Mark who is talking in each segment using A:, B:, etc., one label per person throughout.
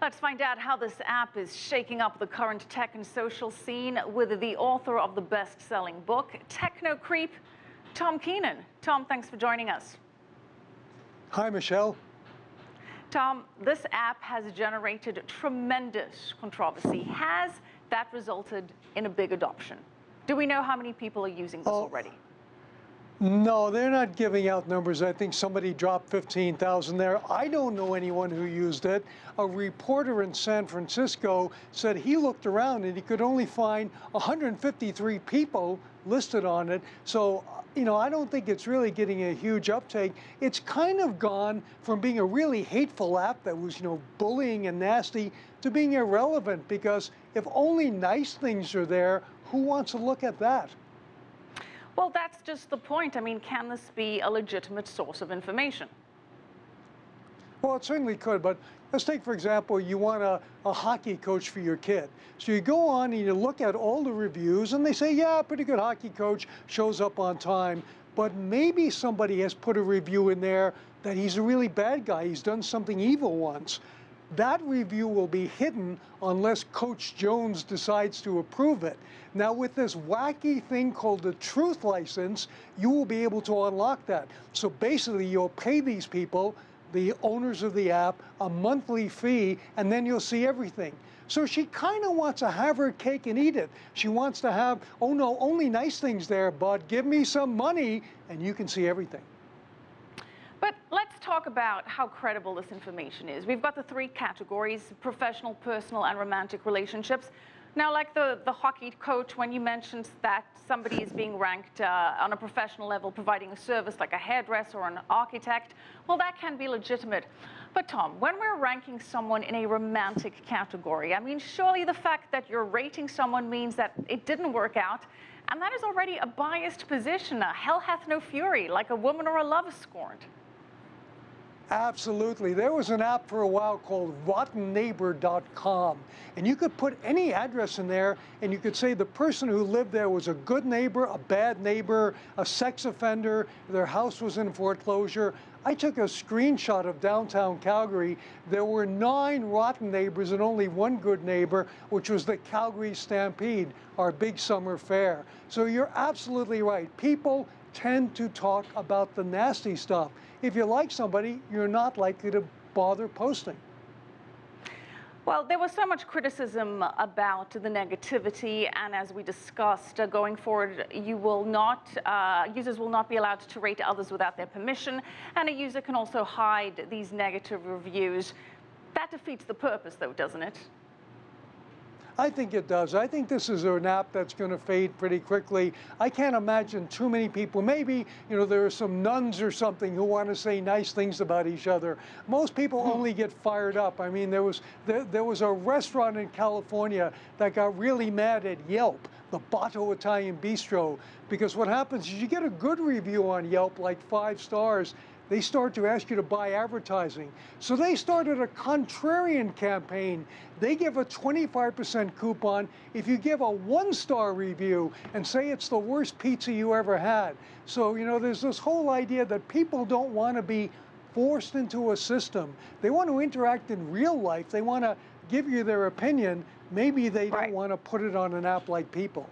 A: Let's find out how this app is shaking up the current tech and social scene with the author of the best-selling book, Technocreep, Tom Keenan. Tom, thanks for joining us.
B: Hi, Michelle.
A: Tom, this app has generated tremendous controversy. Has that resulted in a big adoption? Do we know how many people are using this already?
B: No, they're not giving out numbers. I think somebody dropped 15,000 there. I don't know anyone who used it. A reporter in San Francisco said he looked around and he could only find 153 people listed on it. So, I don't think it's really getting a huge uptake. It's kind of gone from being a really hateful app that was, bullying and nasty to being irrelevant, because if only nice things are there, who wants to look at that?
A: Well, that's just the point. I mean, can this be a legitimate source of information?
B: Well, it certainly could, but let's take, for example, you want a hockey coach for your kid. So you go on and you look at all the reviews and they say, yeah, pretty good hockey coach, shows up on time, but maybe somebody has put a review in there that he's a really bad guy, he's done something evil once. That review will be hidden unless Coach Jones decides to approve it. Now, with this wacky thing called the truth license, you will be able to unlock that. So basically, you'll pay these people, the owners of the app, a monthly fee, and then you'll see everything. So she kind of wants to have her cake and eat it. She wants to have, oh no, only nice things there, bud. Give me some money, and you can see everything.
A: But let's talk about how credible this information is. We've got the three categories: professional, personal, and romantic relationships. Now, like the hockey coach, when you mentioned that somebody is being ranked on a professional level, providing a service like a hairdresser or an architect, well, that can be legitimate. But Tom, when we're ranking someone in a romantic category, I mean, surely the fact that you're rating someone means that it didn't work out, and that is already a biased position. Hell hath no fury, like a woman or a lover scorned.
B: Absolutely. There was an app for a while called rottenneighbor.com, and you could put any address in there and you could say the person who lived there was a good neighbor, a bad neighbor, a sex offender, their house was in foreclosure. I took a screenshot of downtown Calgary. There were 9 rotten neighbors and only 1 good neighbor, which was the Calgary Stampede, our big summer fair. So you're absolutely right. People tend to talk about the nasty stuff. If you like somebody, you're not likely to bother posting.
A: Well, there was so much criticism about the negativity, and as we discussed, going forward, users will not be allowed to rate others without their permission, and a user can also hide these negative reviews. That defeats the purpose, though, doesn't it?
B: I think it does. I think this is an app that's going to fade pretty quickly. I can't imagine too many people. Maybe, there are some nuns or something who want to say nice things about each other. Most people only get fired up. I mean, there was a restaurant in California that got really mad at Yelp, the Bato Italian Bistro, because what happens is you get a good review on Yelp, like 5 stars, they start to ask you to buy advertising. So they started a contrarian campaign. They give a 25% coupon if you give a 1-star review and say it's the worst pizza you ever had. So, there's this whole idea that people don't want to be forced into a system. They want to interact in real life. They want to give you their opinion. Maybe they don't want to put it on an app like Peeple.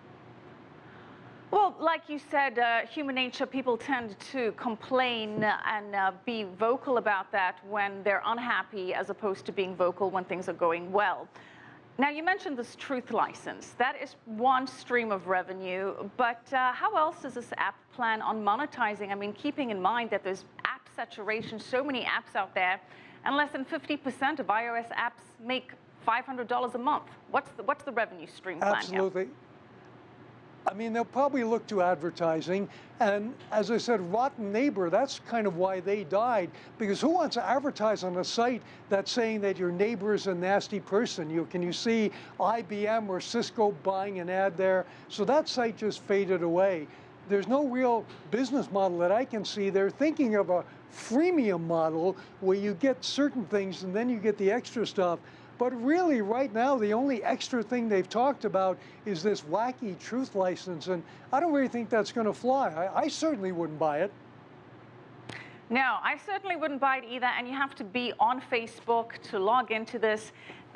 A: Well, like you said, human nature, people tend to complain and be vocal about that when they're unhappy, as opposed to being vocal when things are going well. Now, you mentioned this truth license. That is one stream of revenue, but how else does this app plan on monetizing? I mean, keeping in mind that there's app saturation, so many apps out there, and less than 50% of iOS apps make $500 a month. What's the revenue stream plan here?
B: Absolutely. I mean, they'll probably look to advertising. And as I said, Rotten Neighbor, that's kind of why they died. Because who wants to advertise on a site that's saying that your neighbor is a nasty person? Can you see IBM or Cisco buying an ad there? So that site just faded away. There's no real business model that I can see. They're thinking of a freemium model where you get certain things and then you get the extra stuff. But really, right now, the only extra thing they've talked about is this wacky truth license, and I don't really think that's going to fly. I certainly wouldn't buy it.
A: No, I certainly wouldn't buy it either, and you have to be on Facebook to log into this.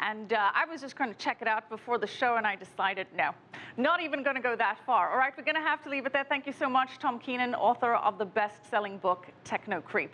A: And I was just going to check it out before the show, and I decided, no, not even going to go that far. All right, we're going to have to leave it there. Thank you so much, Tom Keenan, author of the best-selling book, Technocreep.